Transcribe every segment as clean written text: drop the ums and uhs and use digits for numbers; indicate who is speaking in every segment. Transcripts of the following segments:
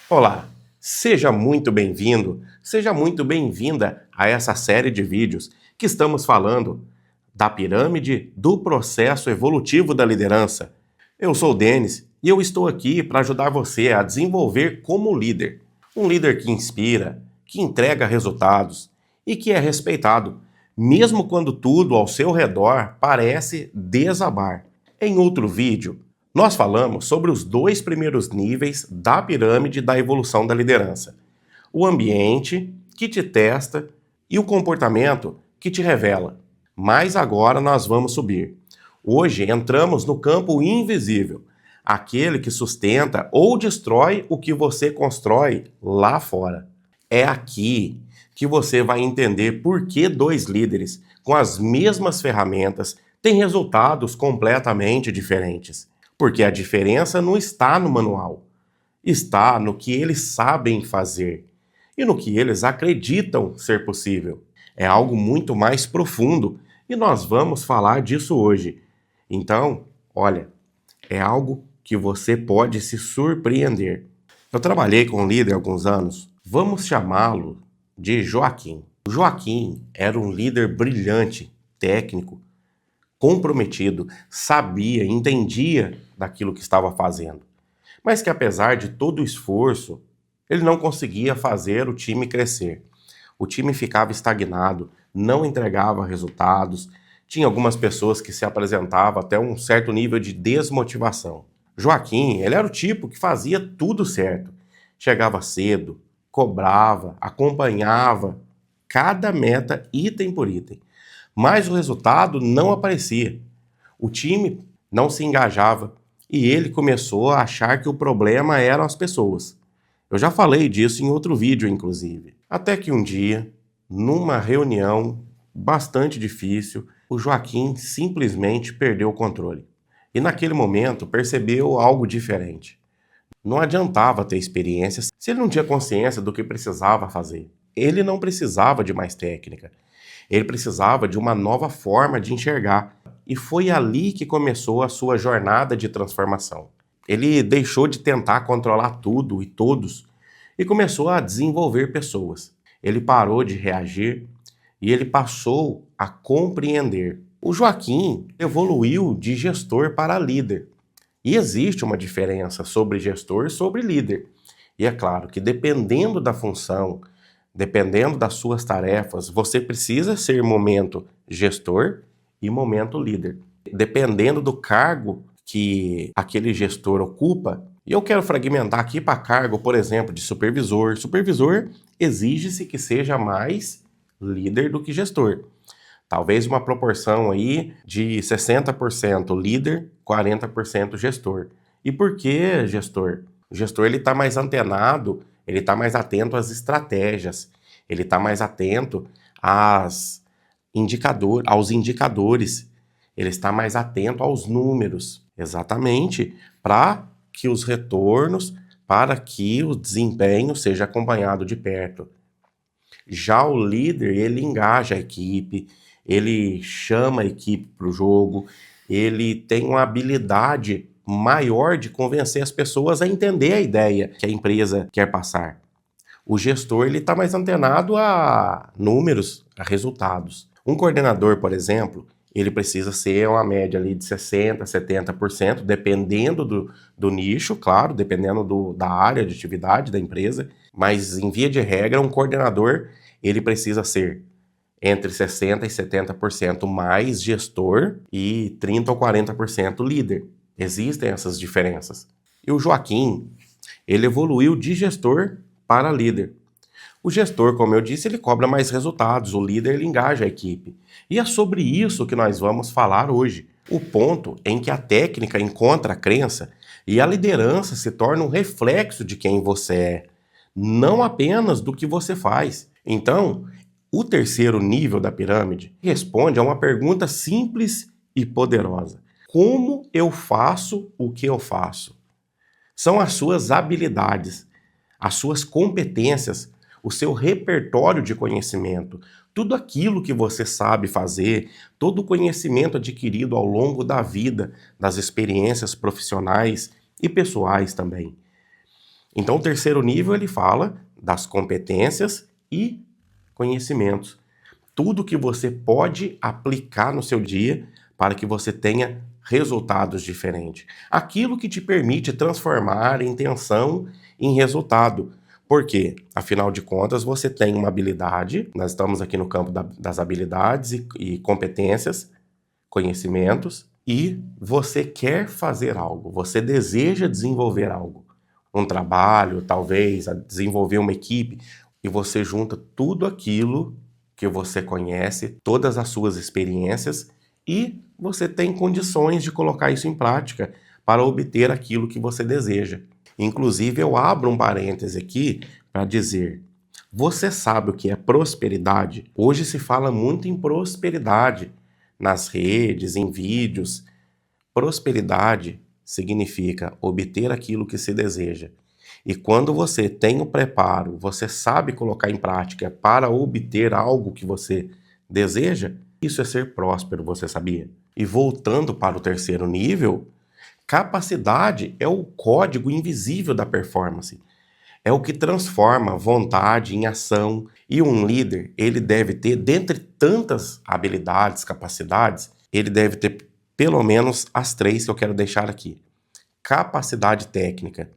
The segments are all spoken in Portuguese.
Speaker 1: Olá, seja muito bem-vindo, seja muito bem-vinda a essa série de vídeos que estamos falando da pirâmide do processo evolutivo da liderança. Eu sou o Denis e eu estou aqui para ajudar você a desenvolver como líder. Um líder que inspira, que entrega resultados e que é respeitado, mesmo quando tudo ao seu redor parece desabar. Em outro vídeo, nós falamos sobre os dois primeiros níveis da pirâmide da evolução da liderança: o ambiente, que te testa, e o comportamento, que te revela. Mas agora nós vamos subir. Hoje entramos no campo invisível, aquele que sustenta ou destrói o que você constrói lá fora. É aqui que você vai entender por que dois líderes com as mesmas ferramentas têm resultados completamente diferentes. Porque a diferença não está no manual, está no que eles sabem fazer e no que eles acreditam ser possível. É algo muito mais profundo e nós vamos falar disso hoje. Então, olha, é algo que você pode se surpreender. Eu trabalhei com um líder há alguns anos, vamos chamá-lo de Joaquim. O Joaquim era um líder brilhante, técnico, comprometido, sabia, entendia daquilo que estava fazendo. Mas que apesar de todo o esforço, ele não conseguia fazer o time crescer. O time ficava estagnado, não entregava resultados, tinha algumas pessoas que se apresentavam até um certo nível de desmotivação. Joaquim, ele era o tipo que fazia tudo certo. Chegava cedo, cobrava, acompanhava cada meta item por item. Mas o resultado não aparecia. O time não se engajava e ele começou a achar que o problema eram as pessoas. Eu já falei disso em outro vídeo, inclusive. Até que um dia, numa reunião bastante difícil, o Joaquim simplesmente perdeu o controle. E naquele momento percebeu algo diferente. Não adiantava ter experiência se ele não tinha consciência do que precisava fazer. Ele não precisava de mais técnica. Ele precisava de uma nova forma de enxergar. E foi ali que começou a sua jornada de transformação. Ele deixou de tentar controlar tudo e todos e começou a desenvolver pessoas. Ele parou de reagir e ele passou a compreender. O Joaquim evoluiu de gestor para líder. E existe uma diferença sobre gestor e sobre líder. E é claro que dependendo da função, dependendo das suas tarefas, você precisa ser momento gestor e momento líder. Dependendo do cargo que aquele gestor ocupa, e eu quero fragmentar aqui para cargo, por exemplo, de supervisor. Supervisor exige-se que seja mais líder do que gestor. Talvez uma proporção aí de 60% líder, 40% gestor. E por que gestor? O gestor ele está mais antenado, ele está mais atento às estratégias, ele está mais atento aos indicadores, ele está mais atento aos números, exatamente para que os retornos, para que o desempenho seja acompanhado de perto. Já o líder, ele engaja a equipe, ele chama a equipe para o jogo, ele tem uma habilidade maior de convencer as pessoas a entender a ideia que a empresa quer passar. O gestor ele está mais antenado a números, a resultados. Um coordenador, por exemplo, ele precisa ser uma média ali de 60%, 70%, dependendo do nicho, claro, dependendo da área de atividade da empresa, mas em via de regra, um coordenador ele precisa ser entre 60% e 70% mais gestor e 30% ou 40% líder. Existem essas diferenças. E o Joaquim, ele evoluiu de gestor para líder. O gestor, como eu disse, ele cobra mais resultados, o líder ele engaja a equipe. E é sobre isso que nós vamos falar hoje. O ponto em que a técnica encontra a crença e a liderança se torna um reflexo de quem você é, não apenas do que você faz. Então, o terceiro nível da pirâmide responde a uma pergunta simples e poderosa: como eu faço o que eu faço? São as suas habilidades, as suas competências, o seu repertório de conhecimento, tudo aquilo que você sabe fazer, todo o conhecimento adquirido ao longo da vida, das experiências profissionais e pessoais também. Então, o terceiro nível ele fala das competências e conhecimentos. Tudo que você pode aplicar no seu dia para que você tenha resultados diferentes. Aquilo que te permite transformar a intenção em resultado. Por quê? Afinal de contas, você tem uma habilidade, nós estamos aqui no campo das habilidades e competências, conhecimentos, e você quer fazer algo, você deseja desenvolver algo. Um trabalho, talvez, a desenvolver uma equipe, e você junta tudo aquilo que você conhece, todas as suas experiências, e você tem condições de colocar isso em prática para obter aquilo que você deseja. Inclusive, eu abro um parêntese aqui para dizer: você sabe o que é prosperidade? Hoje se fala muito em prosperidade nas redes, em vídeos. Prosperidade significa obter aquilo que se deseja. E quando você tem o preparo, você sabe colocar em prática para obter algo que você deseja, isso é ser próspero, você sabia? E voltando para o terceiro nível, capacidade é o código invisível da performance. É o que transforma vontade em ação. E um líder, ele deve ter, dentre tantas habilidades, capacidades, ele deve ter pelo menos as três que eu quero deixar aqui. Capacidade técnica.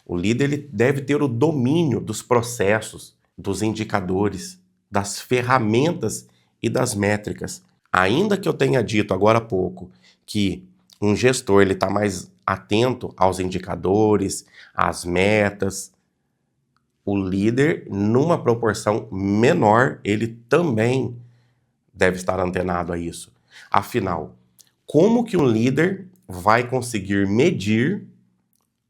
Speaker 1: O líder ele deve ter o domínio dos processos, dos indicadores, das ferramentas e das métricas. Ainda que eu tenha dito agora há pouco que um gestor ele está mais atento aos indicadores, às metas, o líder, numa proporção menor, ele também deve estar antenado a isso. Afinal, como que um líder vai conseguir medir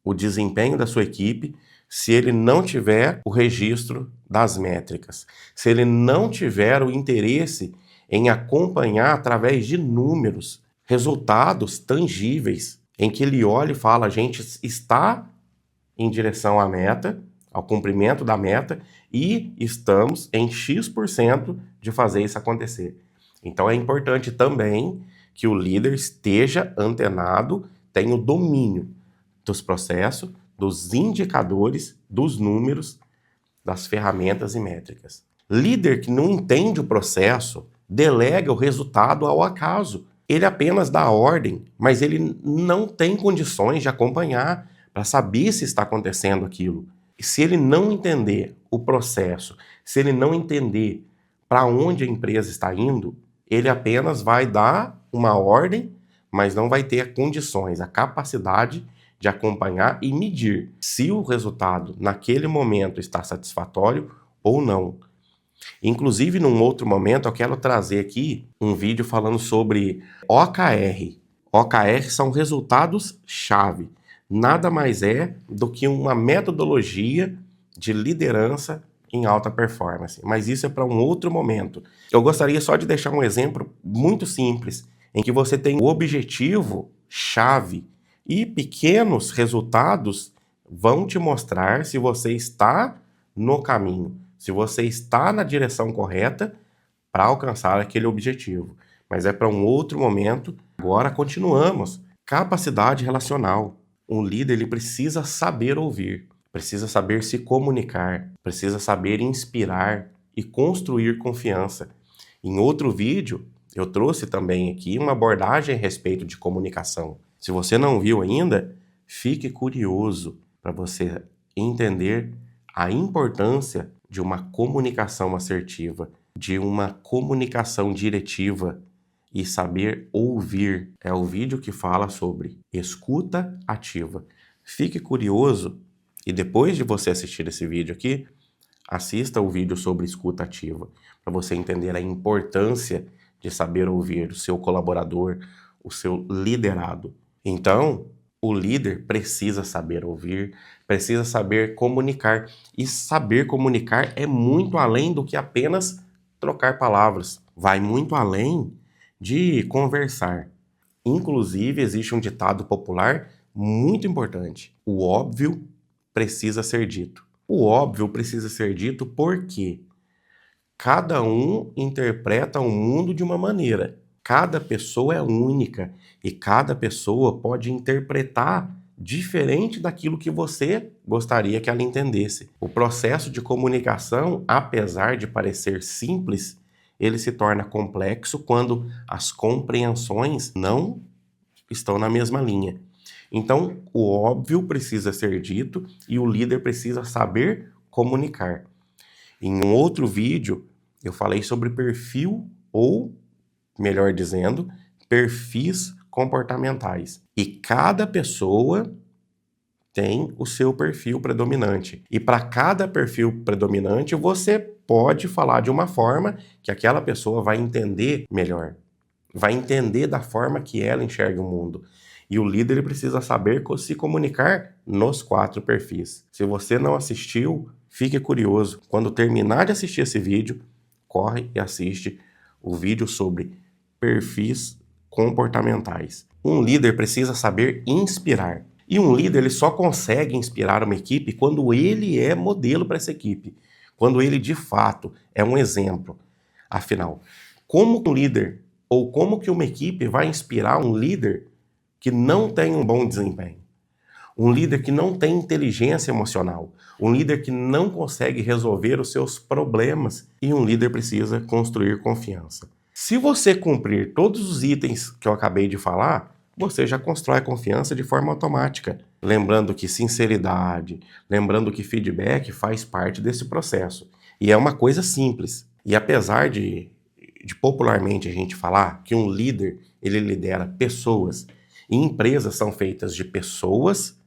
Speaker 1: o desempenho da sua equipe se ele não tiver o registro das métricas, se ele não tiver o interesse em acompanhar através de números, resultados tangíveis, em que ele olha e fala: a gente está em direção à meta, ao cumprimento da meta, e estamos em X% de fazer isso acontecer. Então é importante também que o líder esteja antenado, tenha o domínio dos processos, dos indicadores, dos números, das ferramentas e métricas. Líder que não entende o processo, delega o resultado ao acaso. Ele apenas dá ordem, mas ele não tem condições de acompanhar para saber se está acontecendo aquilo. E se ele não entender o processo, se ele não entender para onde a empresa está indo, ele apenas vai dar uma ordem, mas não vai ter condições, a capacidade de acompanhar e medir se o resultado naquele momento está satisfatório ou não. Inclusive, num outro momento, eu quero trazer aqui um vídeo falando sobre OKR. OKR são resultados-chave. Nada mais é do que uma metodologia de liderança em alta performance. Mas isso é para um outro momento. Eu gostaria só de deixar um exemplo muito simples, em que você tem o objetivo-chave e pequenos resultados vão te mostrar se você está no caminho, se você está na direção correta para alcançar aquele objetivo. Mas é para um outro momento. Agora continuamos. Capacidade relacional. Um líder ele precisa saber ouvir, precisa saber se comunicar, precisa saber inspirar e construir confiança. Em outro vídeo, eu trouxe também aqui uma abordagem a respeito de comunicação. Se você não viu ainda, fique curioso para você entender a importância de uma comunicação assertiva, de uma comunicação diretiva e saber ouvir. É o vídeo que fala sobre escuta ativa. Fique curioso e depois de você assistir esse vídeo aqui, assista o vídeo sobre escuta ativa, para você entender a importância de saber ouvir o seu colaborador, o seu liderado. Então, o líder precisa saber ouvir, precisa saber comunicar. E saber comunicar é muito além do que apenas trocar palavras. Vai muito além de conversar. Inclusive, existe um ditado popular muito importante: o óbvio precisa ser dito. O óbvio precisa ser dito porque cada um interpreta o mundo de uma maneira. Cada pessoa é única e cada pessoa pode interpretar diferente daquilo que você gostaria que ela entendesse. O processo de comunicação, apesar de parecer simples, ele se torna complexo quando as compreensões não estão na mesma linha. Então, o óbvio precisa ser dito e o líder precisa saber comunicar. Em um outro vídeo, eu falei sobre perfil ou, melhor dizendo, perfis comportamentais. E cada pessoa tem o seu perfil predominante. E para cada perfil predominante, você pode falar de uma forma que aquela pessoa vai entender melhor. Vai entender da forma que ela enxerga o mundo. E o líder ele precisa saber se comunicar nos 4 perfis. Se você não assistiu, fique curioso. Quando terminar de assistir esse vídeo, corre e assiste o vídeo sobre perfis comportamentais. Um líder precisa saber inspirar. E um líder ele só consegue inspirar uma equipe quando ele é modelo para essa equipe. Quando ele, de fato, é um exemplo. Afinal, como um líder ou como que uma equipe vai inspirar um líder que não tem um bom desempenho? Um líder que não tem inteligência emocional, um líder que não consegue resolver os seus problemas, e um líder precisa construir confiança. Se você cumprir todos os itens que eu acabei de falar, você já constrói confiança de forma automática. Lembrando que sinceridade, lembrando que feedback faz parte desse processo. E é uma coisa simples. E apesar de popularmente a gente falar que um líder, ele lidera pessoas, e empresas são feitas de pessoas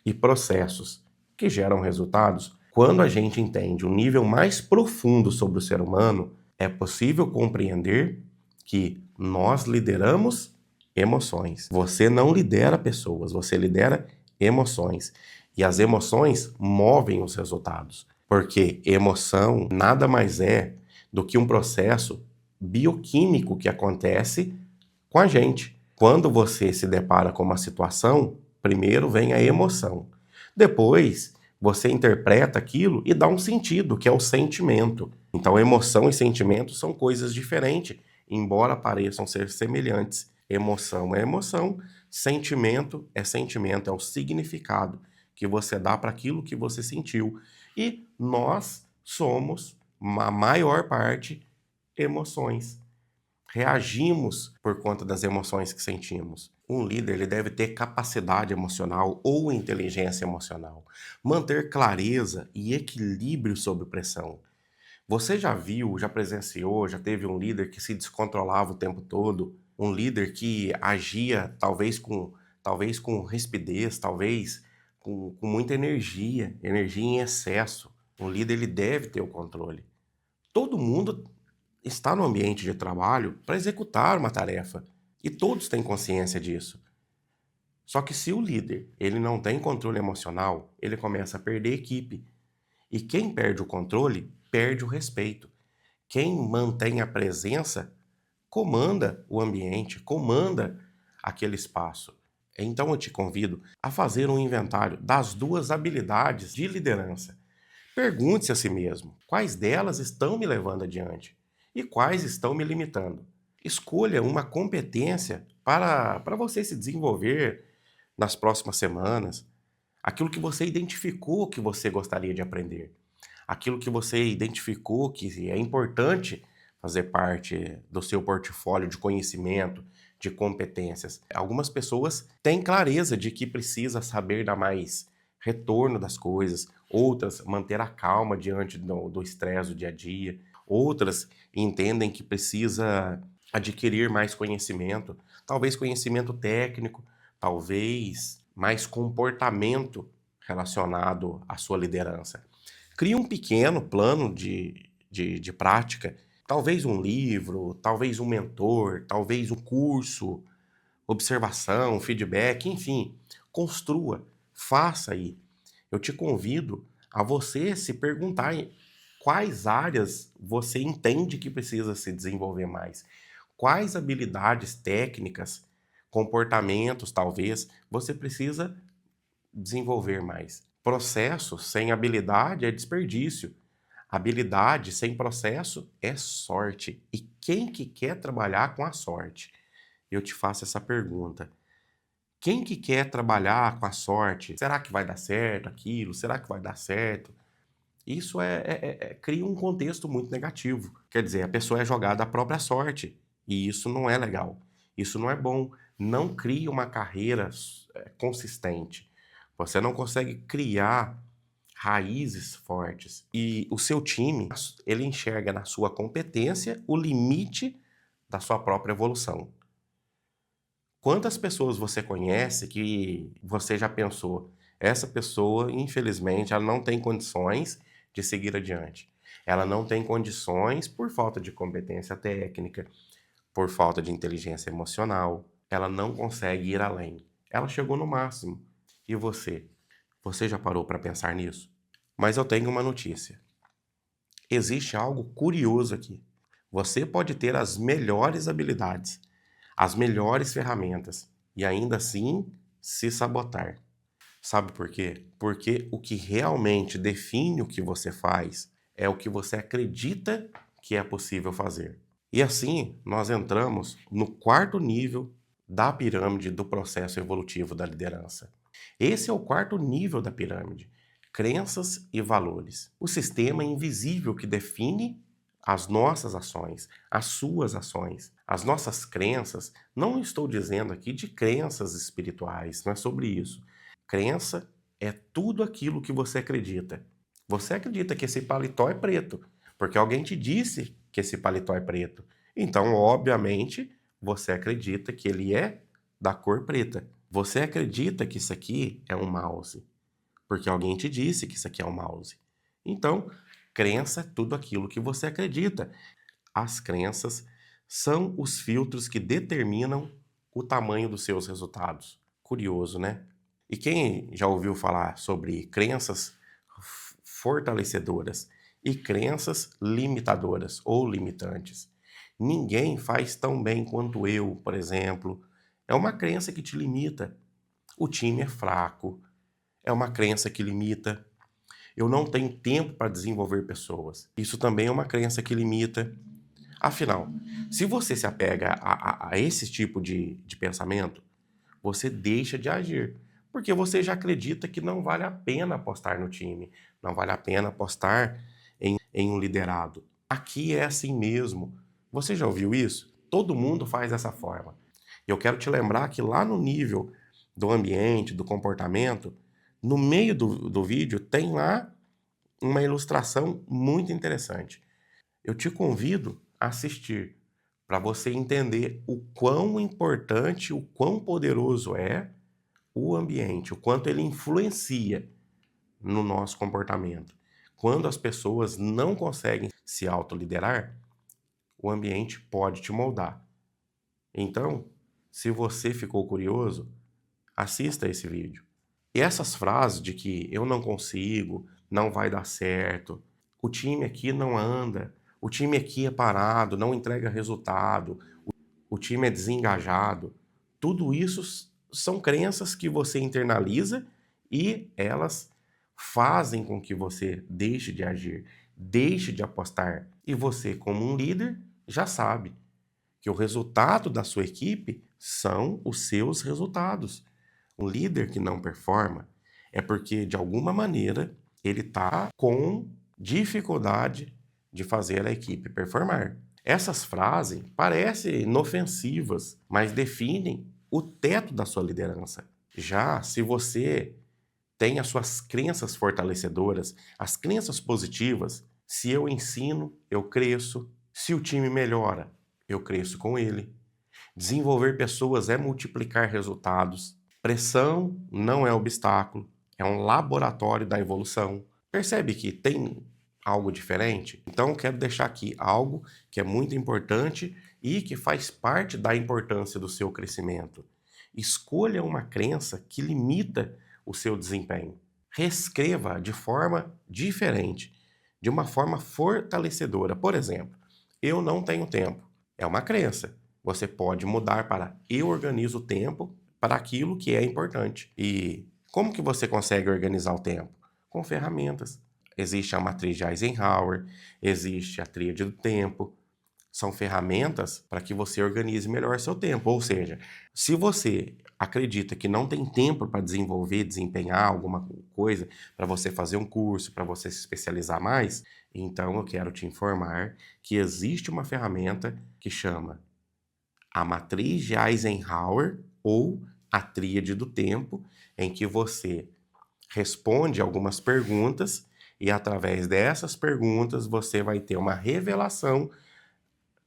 Speaker 1: e processos que geram resultados, quando a gente entende um nível mais profundo sobre o ser humano, é possível compreender que nós lideramos emoções. Você não lidera pessoas, você lidera emoções. E as emoções movem os resultados. Porque emoção nada mais é do que um processo bioquímico que acontece com a gente. Quando você se depara com uma situação, primeiro vem a emoção. Depois, você interpreta aquilo e dá um sentido, que é o sentimento. Então, emoção e sentimento são coisas diferentes, embora pareçam ser semelhantes. Emoção é emoção, sentimento, é o significado que você dá para aquilo que você sentiu. E nós somos, a maior parte, emoções. Reagimos por conta das emoções que sentimos. Um líder ele deve ter capacidade emocional ou inteligência emocional, manter clareza e equilíbrio sob pressão. Você já viu, já presenciou, já teve um líder que se descontrolava o tempo todo? Um líder que agia talvez com rispidez, talvez com muita energia, energia em excesso. Um líder ele deve ter o controle. Todo mundo está no ambiente de trabalho para executar uma tarefa e todos têm consciência disso. Só que se o líder ele não tem controle emocional, ele começa a perder equipe. E quem perde o controle, perde o respeito. Quem mantém a presença, comanda o ambiente, comanda aquele espaço. Então eu te convido a fazer um inventário das 2 habilidades de liderança. Pergunte-se a si mesmo, quais delas estão me levando adiante e quais estão me limitando. Escolha uma competência para você se desenvolver nas próximas semanas, aquilo que você identificou que você gostaria de aprender, aquilo que você identificou que é importante fazer parte do seu portfólio de conhecimento, de competências. Algumas pessoas têm clareza de que precisa saber dar mais retorno das coisas, outras manter a calma diante do estresse do dia a dia, outras entendem que precisa adquirir mais conhecimento, talvez conhecimento técnico, talvez mais comportamento relacionado à sua liderança. Crie um pequeno plano de prática, talvez um livro, talvez um mentor, talvez um curso, observação, feedback, enfim, construa, faça aí. Eu te convido a você se perguntar em quais áreas você entende que precisa se desenvolver mais, quais habilidades técnicas, comportamentos, talvez, você precisa desenvolver mais. Processo sem habilidade é desperdício. Habilidade sem processo é sorte. E quem que quer trabalhar com a sorte? Eu te faço essa pergunta. Quem que quer trabalhar com a sorte? Será que vai dar certo aquilo? Será que vai dar certo? Isso cria um contexto muito negativo. Quer dizer, a pessoa é jogada à própria sorte. E isso não é legal. Isso não é bom. Não cria uma carreira consistente. Você não consegue criar raízes fortes. E o seu time, ele enxerga na sua competência o limite da sua própria evolução. Quantas pessoas você conhece que você já pensou, essa pessoa, infelizmente, ela não tem condições de seguir adiante. Ela não tem condições por falta de competência técnica, por falta de inteligência emocional. Ela não consegue ir além. Ela chegou no máximo. E você? Você já parou para pensar nisso? Mas eu tenho uma notícia. Existe algo curioso aqui. Você pode ter as melhores habilidades, as melhores ferramentas e ainda assim se sabotar. Sabe por quê? Porque o que realmente define o que você faz é o que você acredita que é possível fazer. E assim, nós entramos no quarto nível da pirâmide do processo evolutivo da liderança. Esse é o quarto nível da pirâmide: crenças e valores. O sistema invisível que define as nossas ações, as suas ações, as nossas crenças. Não estou dizendo aqui de crenças espirituais, não é sobre isso. Crença é tudo aquilo que você acredita. Você acredita que esse paletó é preto, porque alguém te disse que esse paletó é preto. Então, obviamente, você acredita que ele é da cor preta. Você acredita que isso aqui é um mouse, porque alguém te disse que isso aqui é um mouse. Então, crença é tudo aquilo que você acredita. As crenças são os filtros que determinam o tamanho dos seus resultados. Curioso, né? E quem já ouviu falar sobre crenças fortalecedoras e crenças limitadoras ou limitantes? Ninguém faz tão bem quanto eu, por exemplo. É uma crença que te limita. O time é fraco. É uma crença que limita. Eu não tenho tempo para desenvolver pessoas. Isso também é uma crença que limita. Afinal, se você se apega a esse tipo de pensamento, você deixa de agir. Porque você já acredita que não vale a pena apostar no time, não vale a pena apostar em um liderado. Aqui é assim mesmo. Você já ouviu isso? Todo mundo faz dessa forma. Eu quero te lembrar que lá no nível do ambiente, do comportamento, no meio do vídeo tem lá uma ilustração muito interessante. Eu te convido a assistir para você entender o quão importante, o quão poderoso é o ambiente, o quanto ele influencia no nosso comportamento. Quando as pessoas não conseguem se autoliderar, o ambiente pode te moldar. Então, se você ficou curioso, assista esse vídeo. E essas frases de que eu não consigo, não vai dar certo, o time aqui não anda, o time aqui é parado, não entrega resultado, o time é desengajado, tudo isso são crenças que você internaliza e elas fazem com que você deixe de agir, deixe de apostar. E você, como um líder, já sabe que o resultado da sua equipe são os seus resultados. Um líder que não performa é porque, de alguma maneira, ele está com dificuldade de fazer a equipe performar. Essas frases parecem inofensivas, mas definem o teto da sua liderança. Já se você tem as suas crenças fortalecedoras, as crenças positivas, se eu ensino, eu cresço. Se o time melhora, eu cresço com ele. Desenvolver pessoas é multiplicar resultados. Pressão não é obstáculo, é um laboratório da evolução. Percebe que tem algo diferente? Então, eu quero deixar aqui algo que é muito importante e que faz parte da importância do seu crescimento. Escolha uma crença que limita o seu desempenho. Reescreva de forma diferente, de uma forma fortalecedora. Por exemplo, eu não tenho tempo. É uma crença. Você pode mudar para eu organizo o tempo para aquilo que é importante. E como que você consegue organizar o tempo? Com ferramentas. Existe a matriz de Eisenhower, existe a tríade do tempo. São ferramentas para que você organize melhor seu tempo. Ou seja, se você acredita que não tem tempo para desenvolver, desempenhar alguma coisa, para você fazer um curso, para você se especializar mais, então eu quero te informar que existe uma ferramenta que chama a matriz de Eisenhower ou a tríade do tempo, em que você responde algumas perguntas e através dessas perguntas você vai ter uma revelação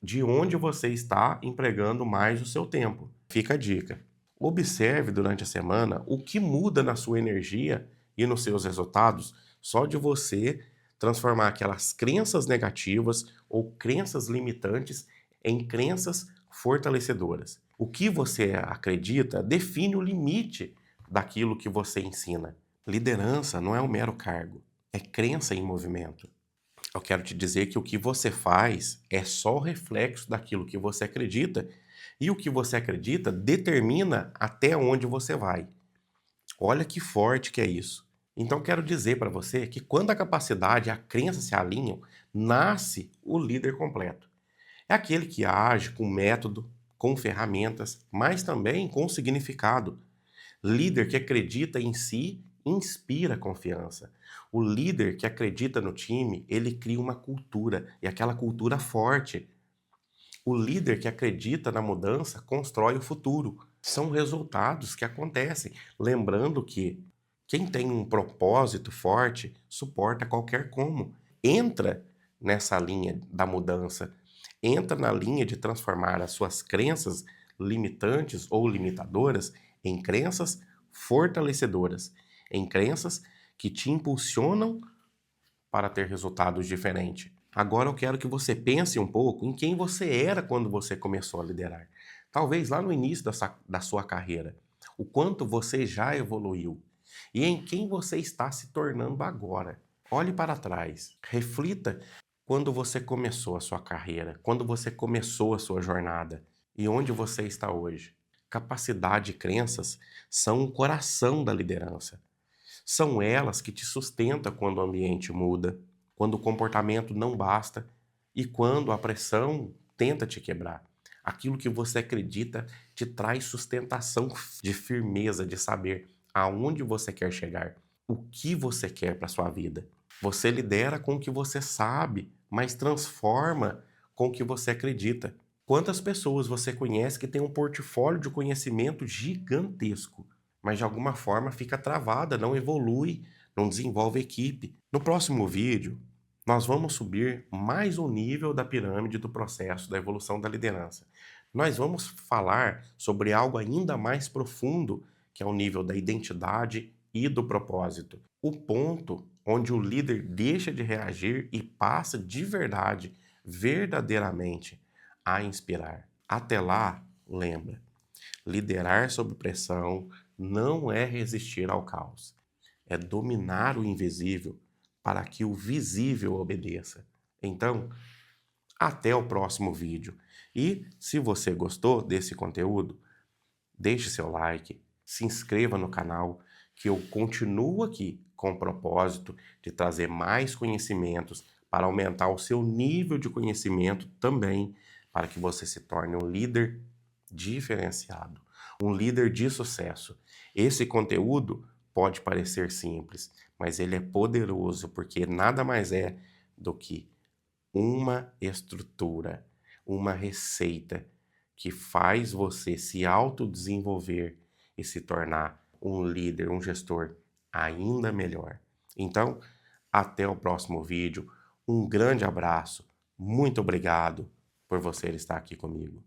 Speaker 1: de onde você está empregando mais o seu tempo. Fica a dica. Observe durante a semana o que muda na sua energia e nos seus resultados só de você transformar aquelas crenças negativas ou crenças limitantes em crenças fortalecedoras. O que você acredita define o limite daquilo que você ensina. Liderança não é um mero cargo, é crença em movimento. Eu quero te dizer que o que você faz é só o reflexo daquilo que você acredita, e o que você acredita determina até onde você vai. Olha que forte que é isso. Então quero dizer para você que quando a capacidade e a crença se alinham, nasce o líder completo. É aquele que age com método, com ferramentas, mas também com significado. Líder que acredita em si inspira confiança. O líder que acredita no time, ele cria uma cultura, e aquela cultura forte. O líder que acredita na mudança constrói o futuro. São resultados que acontecem. Lembrando que quem tem um propósito forte suporta qualquer como. Entra nessa linha da mudança, entra na linha de transformar as suas crenças limitantes ou limitadoras em crenças fortalecedoras, em crenças que te impulsionam para ter resultados diferentes. Agora eu quero que você pense um pouco em quem você era quando você começou a liderar. Talvez lá no início da sua carreira. O quanto você já evoluiu. E em quem você está se tornando agora. Olhe para trás. Reflita quando você começou a sua carreira, quando você começou a sua jornada e onde você está hoje. Capacidade e crenças são o coração da liderança. São elas que te sustentam quando o ambiente muda, quando o comportamento não basta e quando a pressão tenta te quebrar. Aquilo que você acredita te traz sustentação de firmeza, de saber aonde você quer chegar, o que você quer para sua vida. Você lidera com o que você sabe, mas transforma com o que você acredita. Quantas pessoas você conhece que tem um portfólio de conhecimento gigantesco, mas de alguma forma fica travada, não evolui, não desenvolve equipe? No próximo vídeo, nós vamos subir mais um nível da pirâmide do processo da evolução da liderança. Nós vamos falar sobre algo ainda mais profundo, que é o nível da identidade e do propósito. O ponto onde o líder deixa de reagir e passa de verdade, verdadeiramente, a inspirar. Até lá, lembra, liderar sob pressão não é resistir ao caos, é dominar o invisível para que o visível obedeça. Então, até o próximo vídeo. E se você gostou desse conteúdo, deixe seu like, se inscreva no canal, que eu continuo aqui com o propósito de trazer mais conhecimentos para aumentar o seu nível de conhecimento também, para que você se torne um líder diferenciado, um líder de sucesso. Esse conteúdo pode parecer simples, mas ele é poderoso porque nada mais é do que uma estrutura, uma receita que faz você se autodesenvolver e se tornar um líder, um gestor ainda melhor. Então, até o próximo vídeo. Um grande abraço. Muito obrigado por você estar aqui comigo.